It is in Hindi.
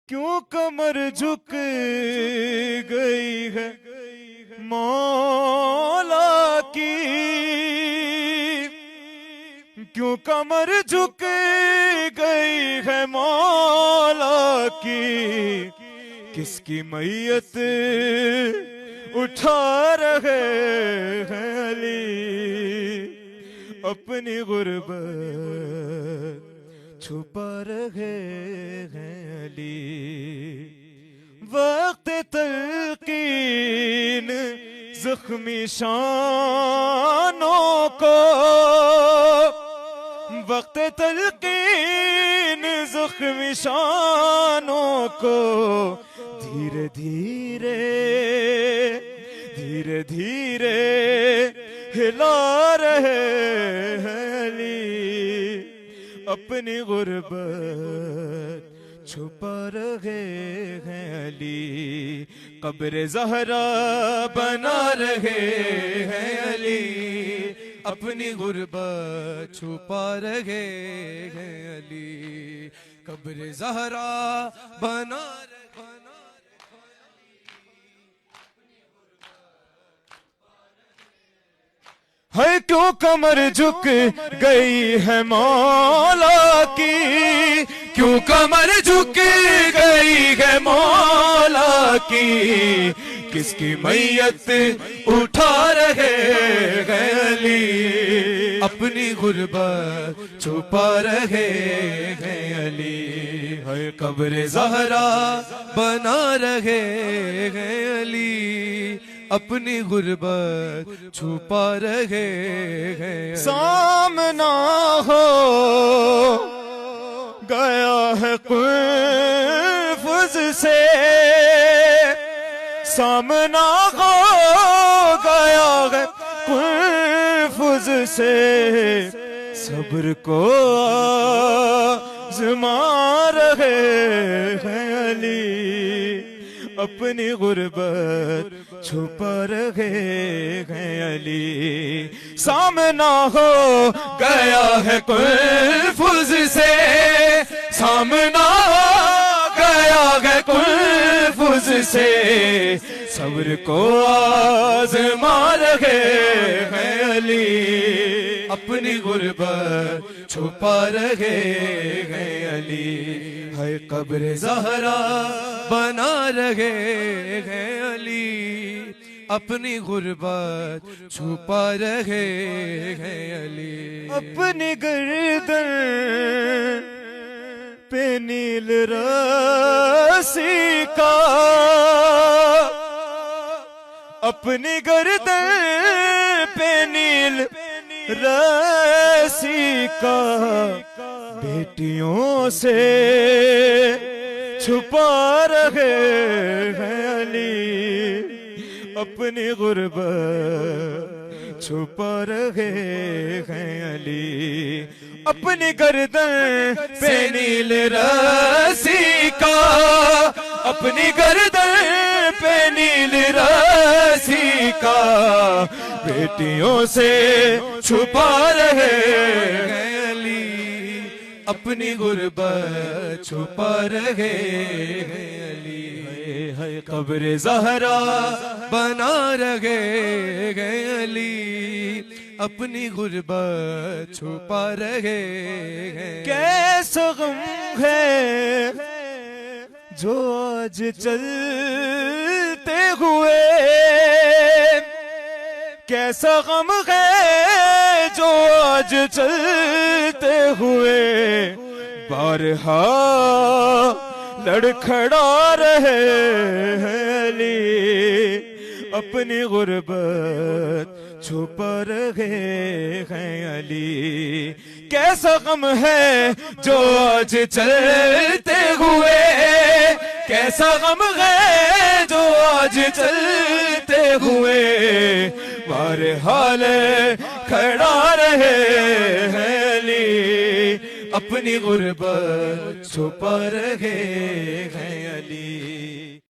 क्यों कमर झुक गई है मौला की, क्यों कमर झुक गई है मौला की। किसकी मैयत उठा रहे हैं अली, अपनी गुर्बत छुपा रहे हैं अली। वक्त तलकीन जख्मी शानों को, वक्त तलकीन जख्मी शानों को धीरे धीरे धीरे धीरे हिला रहे हैं अली, अपनी गुर्बत छुपा रहे हैं अली। कब्र ज़हरा बना रहे हैं अली, अपनी गुर्बत छुपा रहे हैं अली। कब्र ज़हरा बना है, क्यों कमर झुक गई है मौला की, क्यों कमर झुक गई है मौला की। किसकी मैयत उठा रहे हैं अली, अपनी गुर्बत छुपा रहे हैं अली। है कब्र ज़हरा बना रहे हैं अली, अपनी गुर्बत छुपा रहे हैं। सामना हो गया है कुफ्र से, सामना हो गया है कुफ्र से। सब्र को आज़मा रहे हैं अली, अपनी गुर्बत छुपा रहे हैं अली। सामना हो गया है कुफ्र से, सामना हो गया है कुफ्र से। सब्र को आज़मा रहे हैं अली, अपनी गुर्बत छुपा रहे हैं अली। है कब्र ज़हरा बना रहे हैं अली, अपनी गुर्बत छुपा रहे हैं अली। अपनी गर्दन पे नील रस्सी का, अपनी गर्दन पे नील रस्सी का बेटियों से छुपा रहे हैं अली, अपनी गुर्बत छुपा रहे हैं अली। अपनी गर्दन पे नील रस्सी का, अपनी गर्दन पे नील रस्सी का बेटियों से छुपा रहे हैं अली, अपनी गुर्बत छुपा रहे हैं अली। है कब्र ज़हरा बना रहे हैं अली, अपनी गुर्बत छुपा रहे हैं। कैसा गम है जो आज चलते हुए, कैसा गम है जो आज चलते हुए बारहा लड़खड़ा रहे हैं अली, अपनी गुर्बत छुपा रहे हैं अली। कैसा गम है जो आज चलते हुए, कैसा गम है जो आज चलते हुए बहरहाल खड़ा रहे हैं अली, अपनी गुर्बत छुपा रहे हैं अली।